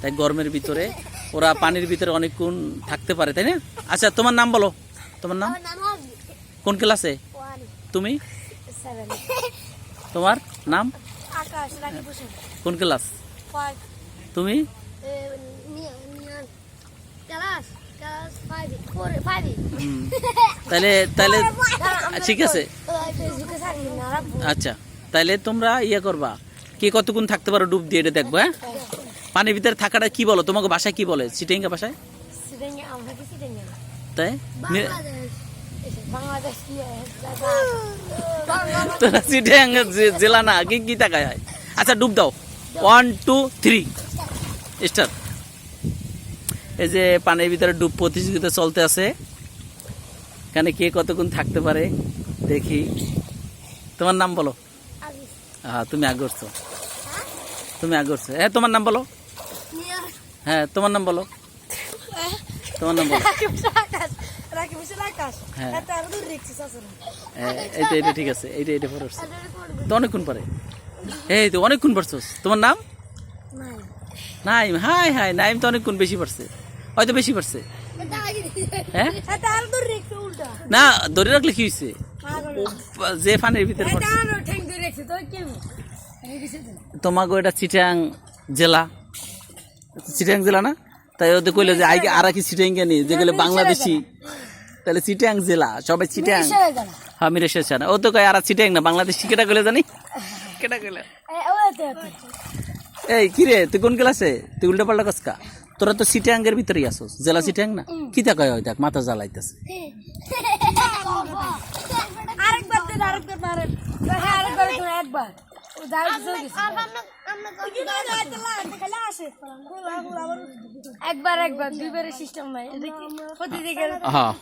তাই গরমের ভিতরে ওরা পানির ভিতরে অনেকক্ষণ থাকতে পারে, তাই না? আচ্ছা, তোমার নাম বলো। তোমার নাম? কোন ক্লাসে তুমি? তোমার নাম? কোন ক্লাস তুমি? তাহলে তাহলে ঠিক আছে। আচ্ছা, তাহলে তোমরা ইয়ে করবা, কে কতক্ষণ থাকতে পারো ডুব দিয়ে, এটা দেখবো। হ্যাঁ, পানির ভিতরে থাকাটা কি বলো, তোমাকে ভাষায় কি বলে? চিটাঙ্গা ভাষায়? তাই তোরা চিটাঙ্গা জেলা না, কি কি তাকায়? আচ্ছা, ডুব দাও। 1 2 3 স্টার্ট। এই যে পানির ভিতরে ডুব প্রতিযোগিতা চলতে আছে, এখানে কে কতক্ষণ থাকতে পারে দেখি। তোমার নাম বলো। হ্যাঁ, তুমি আগে উঠছো, তুমি আগে উঠছো। হ্যাঁ, তোমার নাম বলো। হ্যাঁ, তোমার নাম বলো। তোমার নাম বলো। হ্যাঁ, এইটা এটা ঠিক আছে, এইটা এটা পরে উঠছে তো অনেকক্ষণ পরে। এই তো অনেকক্ষণ পড়ছোস। তোমার নাম? নাইম। হাই হাই, নাইম তো অনেকক্ষণ বেশি পড়ছে, হয়তো বেশি পড়ছে। হ্যাঁ, না ধরে রাখলে কি হয়েছে, যে পানির ভিতরে পড়ছে। তোমাকে এটা চিটাং জেলা, চিটাং জেলা না? তাই ওদের কইলে যে আগে আর কি চিটাং নি, যেগুলো বাংলাদেশি, তাহলে চিটাং জেলা সবাই চিটাং। হ্যাঁ, মিরেশা না, ও তো কয় আর চিটাং না, বাংলাদেশি। কেটা কইলে জানি, কেটা কইলে। এই কিরে, তুই কোন ক্লাসে? তুই উল্টা পাল্টা কসকা, তোরা তো চিটাঙ্গের ভিতরেই আসোস, জেলা চিটাং না? কি তা কয়? দেখ মাথা জ্বালাইতেছে। একবার দুইবারের সিস্টেম নাই। হ্যাঁ।